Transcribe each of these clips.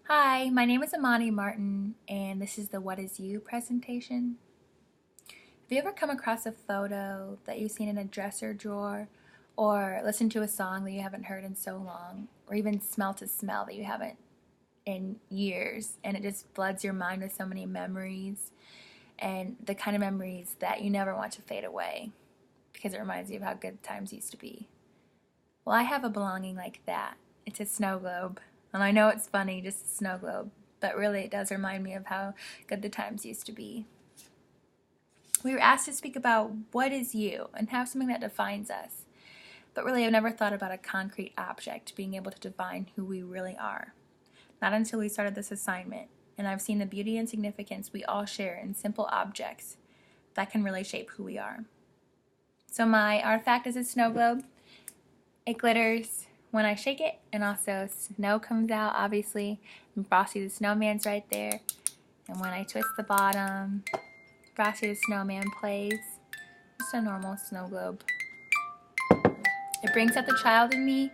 Hi, my name is Amani Martin, and this is the What Is You presentation. Have you ever come across a photo that you've seen in a dresser drawer, or listened to a song that you haven't heard in so long, or even smelt a smell that you haven't in years, and it just floods your mind with so many memories, and the kind of memories that you never want to fade away because it reminds you of how good times used to be? Well, I have a belonging like that. It's a snow globe. And I know it's funny, just a snow globe, but really it does remind me of how good the times used to be. We were asked to speak about what is you and have something that defines us. But really, I've never thought about a concrete object being able to define who we really are. Not until we started this assignment, and I've seen the beauty and significance we all share in simple objects that can really shape who we are. So my artifact is a snow globe. It glitters when I shake it, and also snow comes out, obviously, and Frosty the Snowman's right there. And when I twist the bottom, Frosty the Snowman plays. Just a normal snow globe. It brings out the child in me,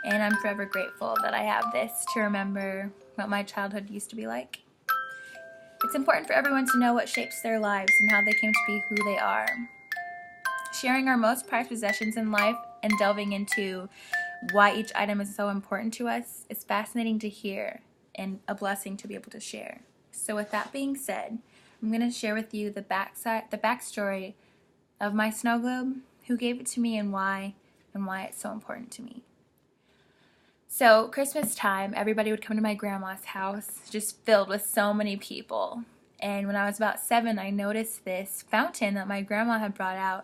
and I'm forever grateful that I have this to remember what my childhood used to be like. It's important for everyone to know what shapes their lives and how they came to be who they are. Sharing our most prized possessions in life and delving into why each item is so important to us is fascinating to hear and a blessing to be able to share. So with that being said, I'm going to share with you the backstory of my snow globe, who gave it to me and why it's so important to me. So Christmas time, everybody would come to my grandma's house, just filled with so many people. And when I was about 7, I noticed this fountain that my grandma had brought out.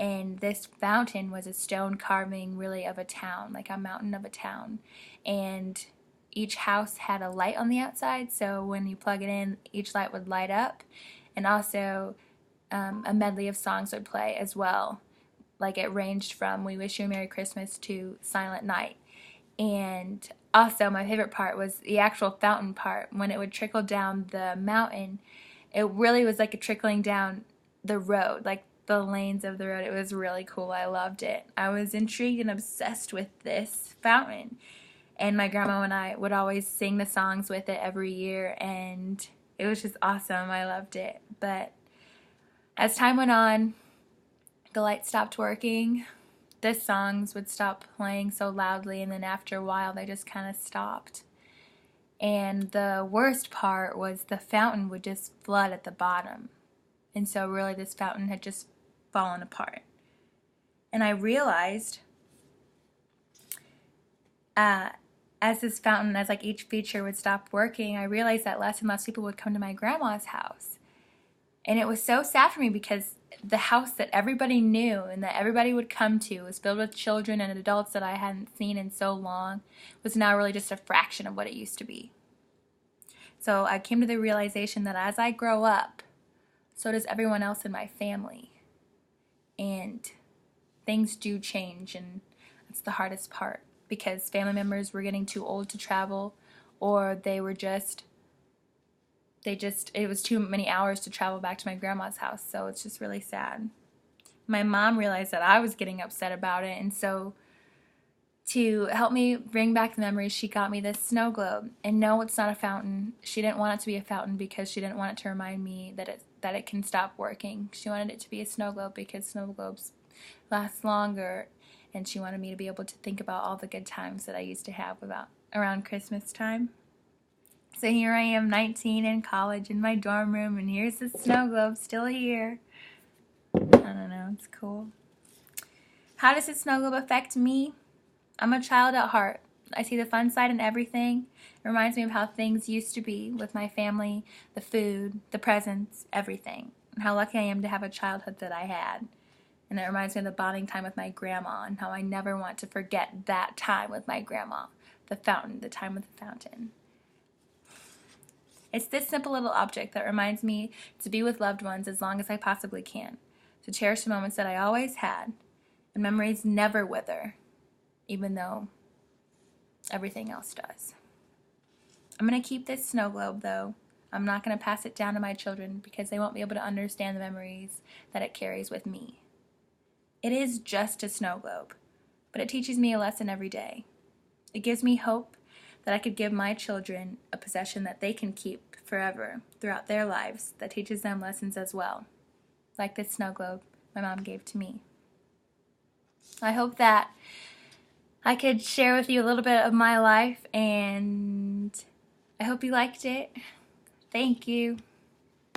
And this fountain was a stone carving, really, of a town, like a mountain of a town. And each house had a light on the outside, so when you plug it in, each light would light up. And also, a medley of songs would play as well. Like it ranged from We Wish You a Merry Christmas to Silent Night. And also, my favorite part was the actual fountain part. When it would trickle down the mountain, it really was like a trickling down the road, like the lanes of the road. It was really cool. I loved it. I was intrigued and obsessed with this fountain. And my grandma and I would always sing the songs with it every year, and it was just awesome. I loved it. But as time went on, the light stopped working. The songs would stop playing so loudly, and then after a while they just kind of stopped. And the worst part was the fountain would just flood at the bottom. And so really this fountain had just fallen apart. And I realized as this fountain, as like each feature would stop working, I realized that less and less people would come to my grandma's house. And it was so sad for me because the house that everybody knew and that everybody would come to was filled with children and adults that I hadn't seen in so long, was now really just a fraction of what it used to be. So I came to the realization that as I grow up, so does everyone else in my family. And things do change, and that's the hardest part, because family members were getting too old to travel, or it was too many hours to travel back to my grandma's house, so it's just really sad. My mom realized that I was getting upset about it, and so to help me bring back the memories, she got me this snow globe. And no, it's not a fountain. She didn't want it to be a fountain because she didn't want it to remind me that it can stop working. She wanted it to be a snow globe because snow globes last longer, and she wanted me to be able to think about all the good times that I used to have around Christmas time. So here I am, 19, in college, in my dorm room, and here's the snow globe still here. I don't know, it's cool. How does the snow globe affect me? I'm a child at heart. I see the fun side in everything. It reminds me of how things used to be with my family, the food, the presents, everything, and how lucky I am to have a childhood that I had. And it reminds me of the bonding time with my grandma and how I never want to forget that time with my grandma, the fountain, the time with the fountain. It's this simple little object that reminds me to be with loved ones as long as I possibly can, to cherish the moments that I always had, and memories never wither, even though everything else does. I'm going to keep this snow globe, though. I'm not going to pass it down to my children because they won't be able to understand the memories that it carries with me. It is just a snow globe, but it teaches me a lesson every day. It gives me hope that I could give my children a possession that they can keep forever throughout their lives that teaches them lessons as well, like this snow globe my mom gave to me. I hope that I could share with you a little bit of my life, and I hope you liked it. Thank you.